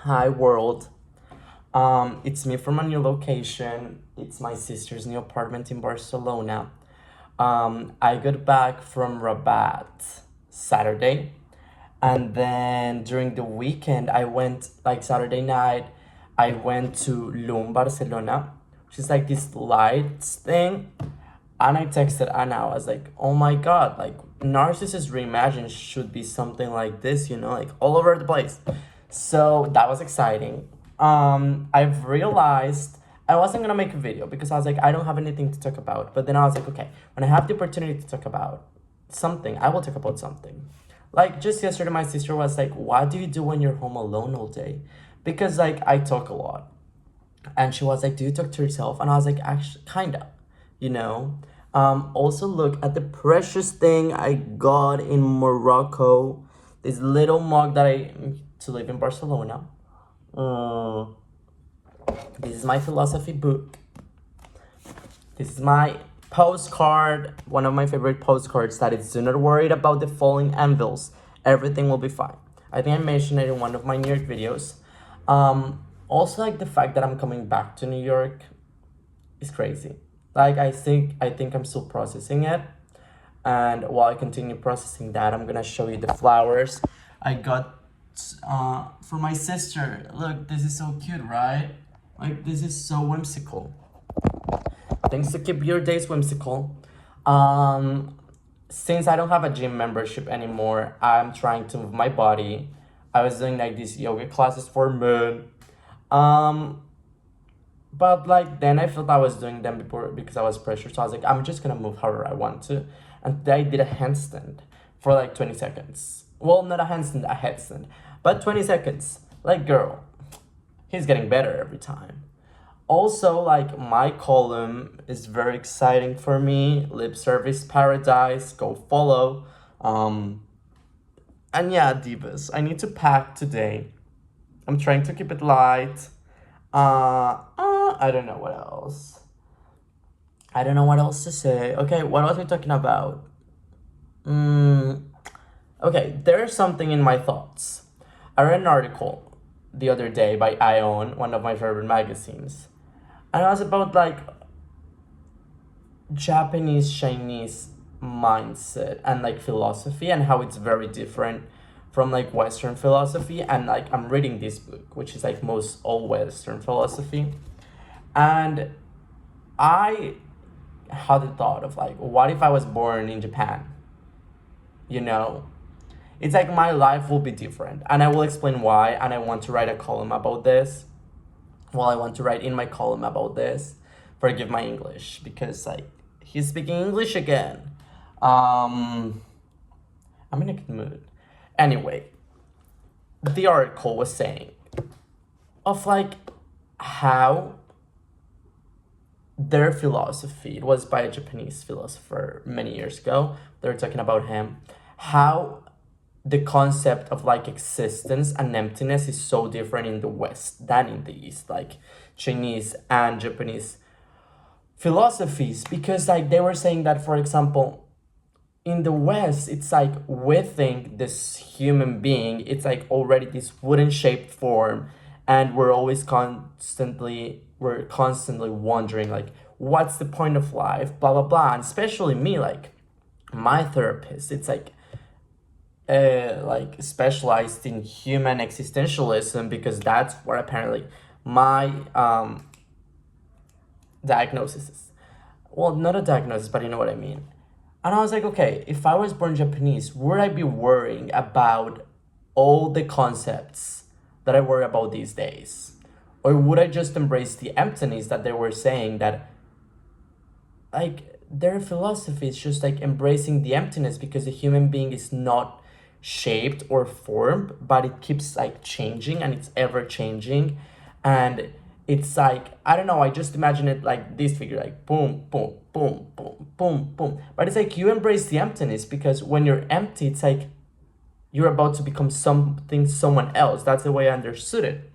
Hi world. It's me from a new location. It's my sister's new apartment in Barcelona. I got back from Rabat Saturday, and then during the weekend I went like Saturday night. I went to Barcelona, which is like this lights thing, and I texted Anna. I was like, "Oh my god! Like Narcissus Reimagined should be something like this, like all over the place." So that was exciting. I've realized I wasn't gonna make a video because I was like, I don't have anything to talk about. But then I was like, okay, when I have the opportunity to talk about something, I will talk about something. Like just yesterday, my sister was like, "What do you do when you're home alone all day?" Because like I talk a lot, and she was like, "Do you talk to yourself?" And I was like, "Actually, kinda, you know." Also look at the precious thing I got in Morocco. This little mug that I to live in Barcelona. Mm, this is my philosophy book. This is my postcard, one of my favorite postcards that is, "Do not worry about the falling anvils. Everything will be fine." I think I mentioned it in one of my New York videos. Also like the fact that I'm coming back to New York is crazy. Like I think I'm still processing it. And while I continue processing that, I'm gonna show you the flowers I got for my sister. Look, this is so cute, right? Like this is so whimsical. Things to keep your days whimsical. Um, since I don't have a gym membership anymore, I'm trying to move my body. I was doing like these yoga classes for men. Um, but like then I felt I was doing them before because I was pressured. So I was like, I'm just gonna move however I want to. And today I did a handstand for like 20 seconds. Well, not a handstand, a headstand. But 20 seconds. Like girl, he's getting better every time. Also, like my column is very exciting for me. Lip Service Paradise, go follow. And yeah, divas, I need to pack today. I'm trying to keep it light. I don't know what else. I don't know what else to say. Okay, what was we talking about? Okay, there's something in my thoughts. I read an article the other day by Ion, one of my favorite magazines, and it was about like Japanese Chinese mindset and like philosophy and how it's very different from like Western philosophy. And like I'm reading this book, which is like most all Western philosophy, and I had the thought of like, what if I was born in Japan? You know, it's like my life will be different, and I will explain why. And I want to write a column about this. Well, I want to write in my column about this. Forgive my English because like he's speaking English again. Um, I'm in a good mood. Anyway, the article was saying of like how their philosophy, it was by a Japanese philosopher many years ago. They were talking about him, how the concept of like existence and emptiness is so different in the West than in the East, like Chinese and Japanese philosophies. Because like they were saying that, for example, in the West, it's like we think this human being, it's like already this wooden shaped form, and we're constantly wondering like, what's the point of life, blah blah blah. And especially me, like my therapist, it's like specialized in human existentialism, because that's what apparently my diagnosis is. Well, not a diagnosis, but you know what I mean. And I was like, okay, if I was born Japanese, would I be worrying about all the concepts that I worry about these days? Or would I just embrace the emptiness that they were saying, that like their philosophy is just like embracing the emptiness, because a human being is not shaped or formed, but it keeps like changing, and it's ever changing. And it's like, I don't know, I just imagine it like this figure, like boom boom boom boom boom boom. But it's like you embrace the emptiness, because when you're empty, it's like you're about to become something, someone else. That's the way I understood it.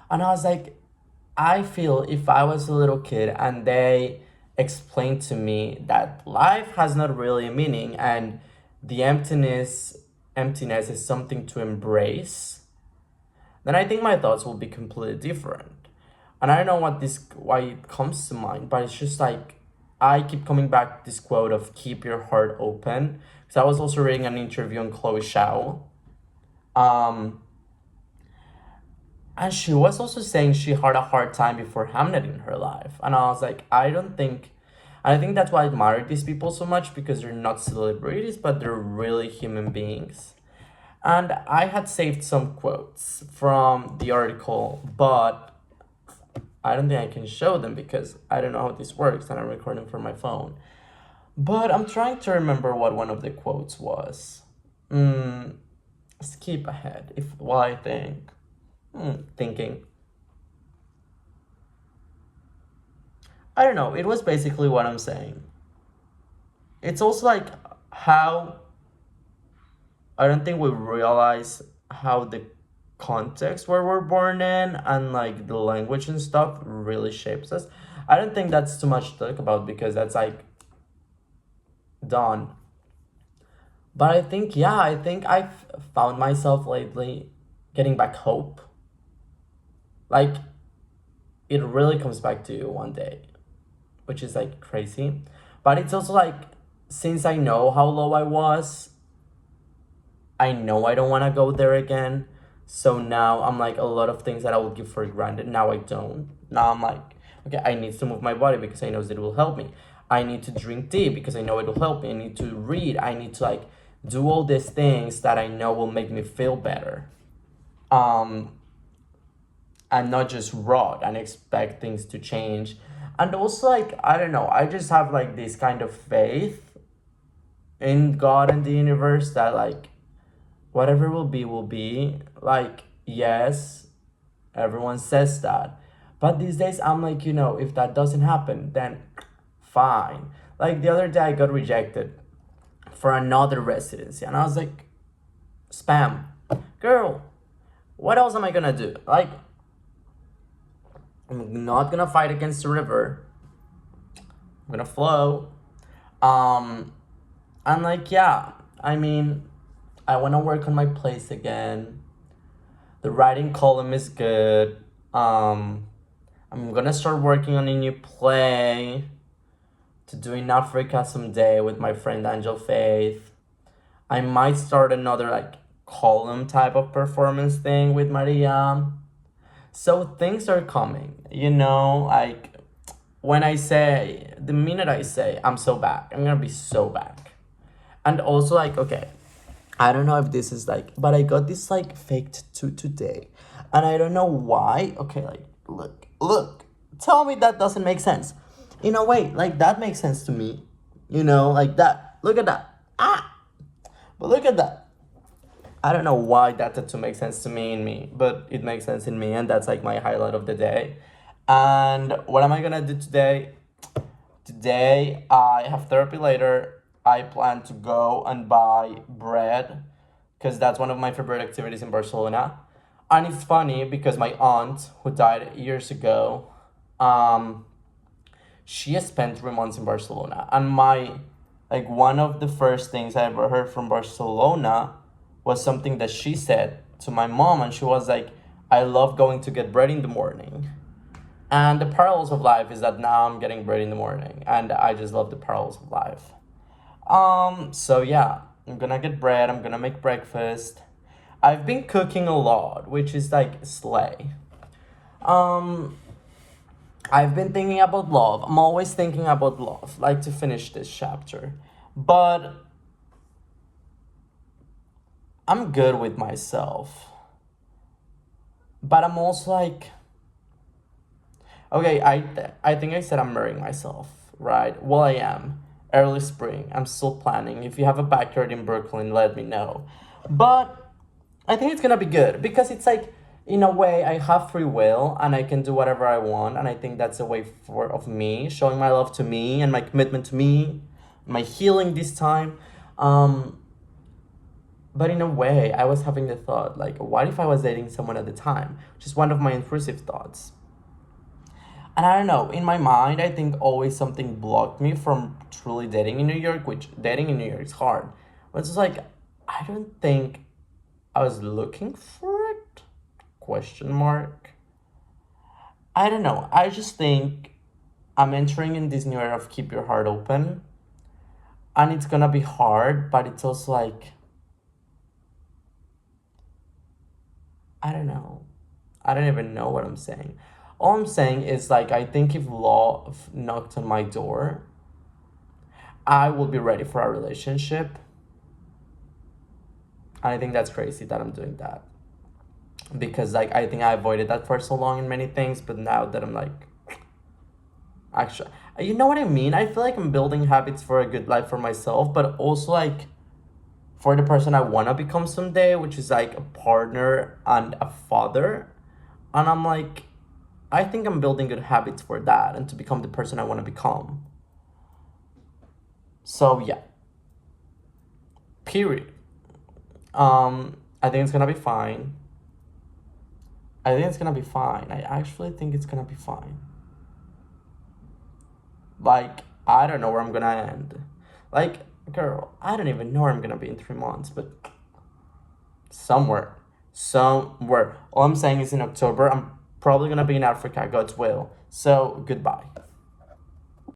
And I was like, I feel if I was a little kid and they explained to me that life has not really a meaning, and the emptiness is something to embrace, then I think my thoughts will be completely different. And I don't know why it comes to mind, but it's just like I keep coming back to this quote of keep your heart open. Because I was also reading an interview on Chloe Zhao. Um, and she was also saying she had a hard time before Hamlet in her life. And I was like, I think that's why I admire these people so much because they're not celebrities, but they're really human beings. And I had saved some quotes from the article, but I don't think I can show them because I don't know how this works and I'm recording from my phone. But I'm trying to remember what one of the quotes was. Mm, skip ahead if while I think. Thinking. I don't know. It was basically what I'm saying. It's also like how I don't think we realize how the context where we're born in and like the language and stuff really shapes us. I don't think that's too much to talk about because that's like done. But I think, yeah, I think I've found myself lately getting back hope. Like, it really comes back to you one day, which is like crazy. But it's also like, since I know how low I was, I know I don't want to go there again. So now I'm like, a lot of things that I would give for granted, now I don't. Now I'm like, okay, I need to move my body because I know that it will help me. I need to drink tea because I know it will help me. I need to read. I need to like do all these things that I know will make me feel better. Um, and not just rot and expect things to change. And also like, I don't know, I just have like this kind of faith in God and the universe that like whatever will be. Like, yes, everyone says that. But these days I'm like, if that doesn't happen, then fine. Like the other day I got rejected for another residency and I was like, spam. Girl, what else am I gonna do? Like, I'm not gonna fight against the river. I'm gonna flow. Um, and like, yeah, I mean, I wanna work on my place again. The writing column is good. I'm gonna start working on a new play to do in Africa someday with my friend Angel Faith. I might start another like column type of performance thing with Maria. So things are coming, like the minute I say I'm so back, I'm gonna be so back. And also, like, okay, I don't know if this is like, but I got this like faked tattoo today. And I don't know why. Okay, like, look, tell me that doesn't make sense. In a way, like, that makes sense to me. Like that. Look at that. Ah! But look at that. I don't know why that tattoo makes sense to me, but it makes sense in me, and that's like my highlight of the day. And what am I gonna do today? Today, I have therapy later. I plan to go and buy bread because that's one of my favorite activities in Barcelona. And it's funny because my aunt, who died years ago, um, she has spent 3 months in Barcelona. And like, one of the first things I ever heard from Barcelona was something that she said to my mom. And she was like, I love going to get bread in the morning. And the parallels of life is that now I'm getting bread in the morning. And I just love the parallels of life. So yeah, I'm gonna get bread. I'm gonna make breakfast. I've been cooking a lot, which is like slay. Um, I've been thinking about love. I'm always thinking about love, like to finish this chapter. But I'm good with myself. But I'm also like, okay, I think I said I'm marrying myself, right? Well, I am. Early spring. I'm still planning. If you have a backyard in Brooklyn, let me know. But I think it's gonna be good because it's like, in a way, I have free will and I can do whatever I want, and I think that's a way of me showing my love to me and my commitment to me, my healing this time. Um, but in a way, I was having the thought like, what if I was dating someone at the time? Which is one of my intrusive thoughts. And I don't know, in my mind, I think always something blocked me from truly dating in New York, which dating in New York is hard. But it's just like, I don't think I was looking for it question mark. I don't know. I just think I'm entering in this new era of keep your heart open. And it's gonna be hard, but it's also like, I don't know. I don't even know what I'm saying. All I'm saying is like, I think if love knocked on my door, I will be ready for a relationship. And I think that's crazy that I'm doing that. Because like I think I avoided that for so long in many things, but now that I'm like, actually, you know what I mean? I feel like I'm building habits for a good life for myself, but also like for the person I want to become someday, which is like a partner and a father. And I'm like, I think I'm building good habits for that and to become the person I want to become. So yeah, period. I think it's gonna be fine. I think it's gonna be fine. I actually think it's gonna be fine. Like, I don't know where I'm gonna end. Like, girl, I don't even know where I'm gonna be in 3 months, but somewhere. Somewhere. All I'm saying is in October, I'm probably gonna be in Africa, God's will. So, goodbye.